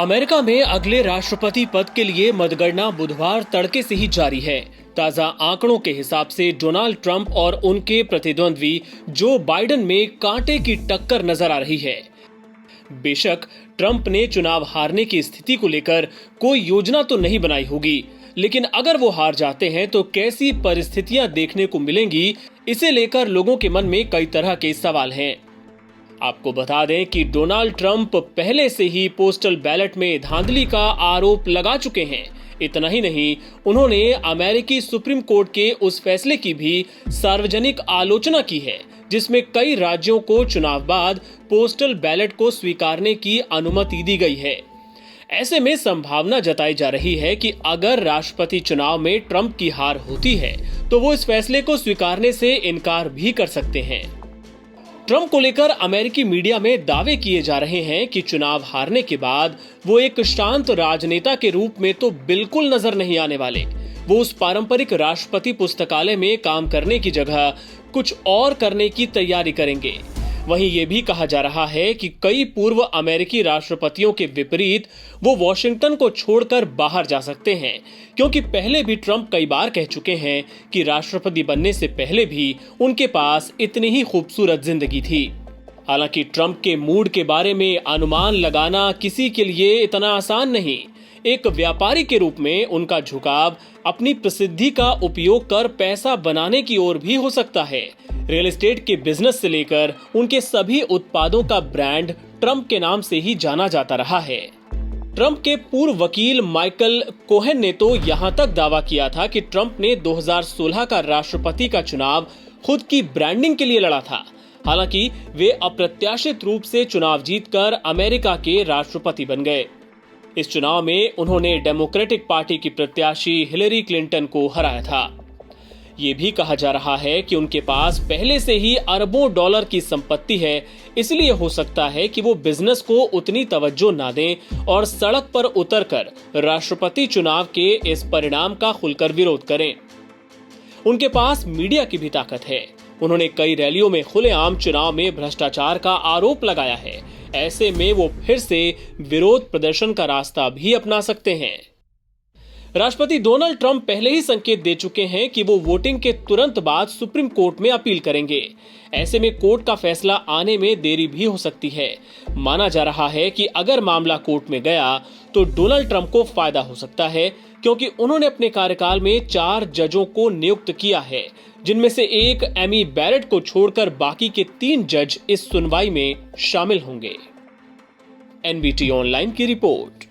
America में अगले राष्ट्रपति पद के लिए मतगणना बुधवार तड़के से ही जारी है। ताजा आंकड़ों के हिसाब से डोनाल्ड ट्रंप और उनके प्रतिद्वंद्वी जो बाइडेन में कांटे की टक्कर नजर आ रही है। बेशक ट्रंप ने चुनाव हारने की स्थिति को लेकर कोई योजना तो नहीं बनाई होगी, लेकिन अगर वो हार जाते हैं तो कैसी परिस्थितियां देखने को मिलेंगी, इसे लेकर लोगों के मन में कई तरह के सवाल हैं। आपको बता दें कि डोनाल्ड ट्रंप पहले से ही पोस्टल बैलेट में धांधली का आरोप लगा चुके हैं। इतना ही नहीं, उन्होंने अमेरिकी सुप्रीम कोर्ट के उस फैसले की भी सार्वजनिक आलोचना की है जिसमें कई राज्यों को चुनाव बाद पोस्टल बैलेट को स्वीकारने की अनुमति दी गई है। ऐसे में संभावना जताई जा रही है कि अगर राष्ट्रपति चुनाव में ट्रंप की हार होती है तो वो इस फैसले को स्वीकारने से इनकार भी कर सकते हैं। ट्रंप को लेकर अमेरिकी मीडिया में दावे किए जा रहे हैं कि चुनाव हारने के बाद वो एक शांत राजनेता के रूप में तो बिल्कुल नजर नहीं आने वाले। वो उस पारंपरिक राष्ट्रपति पुस्तकालय में काम करने की जगह कुछ और करने की तैयारी करेंगे। वहीं ये भी कहा जा रहा है कि कई पूर्व अमेरिकी राष्ट्रपतियों के विपरीत वो वॉशिंगटन को छोड़कर बाहर जा सकते हैं, क्योंकि पहले भी ट्रंप कई बार कह चुके हैं कि राष्ट्रपति बनने से पहले भी उनके पास इतनी ही खूबसूरत जिंदगी थी। हालांकि ट्रंप के मूड के बारे में अनुमान लगाना किसी के लिए इतना आसान नहीं। एक व्यापारी के रूप में उनका झुकाव अपनी प्रसिद्धि का उपयोग कर पैसा बनाने की ओर भी हो सकता है। रियल एस्टेट के बिजनेस से लेकर उनके सभी उत्पादों का ब्रांड ट्रंप के नाम से ही जाना जाता रहा है। ट्रंप के पूर्व वकील माइकल कोहेन ने तो यहां तक दावा किया था कि ट्रंप ने 2016 का राष्ट्रपति का चुनाव खुद की ब्रांडिंग के लिए लड़ा था। हालांकि वे अप्रत्याशित रूप से चुनाव जीतकर अमेरिका के राष्ट्रपति बन गए। इस चुनाव में उन्होंने डेमोक्रेटिक पार्टी की प्रत्याशी हिलरी क्लिंटन को हराया था। ये भी कहा जा रहा है कि उनके पास पहले से ही अरबों डॉलर की संपत्ति है, इसलिए हो सकता है कि वो बिजनेस को उतनी तवज्जो ना दें और सड़क पर उतरकर राष्ट्रपति चुनाव के इस परिणाम का खुलकर विरोध करें। उनके पास मीडिया की भी ताकत है। उन्होंने कई रैलियों में खुलेआम चुनाव में भ्रष्टाचार का आरोप लगाया है। ऐसे में वो फिर से विरोध प्रदर्शन का रास्ता भी अपना सकते हैं। राष्ट्रपति डोनाल्ड ट्रंप पहले ही संकेत दे चुके हैं कि वो वोटिंग के तुरंत बाद सुप्रीम कोर्ट में अपील करेंगे। ऐसे में कोर्ट का फैसला आने में देरी भी हो सकती है। माना जा रहा है कि अगर मामला कोर्ट में गया तो डोनाल्ड ट्रंप को फायदा हो सकता है, क्योंकि उन्होंने अपने कार्यकाल में 4 जजों को नियुक्त किया है, जिनमें से एक एमी बैरेट को छोड़कर बाकी के 3 जज इस सुनवाई में शामिल होंगे। एनबीटी ऑनलाइन की रिपोर्ट।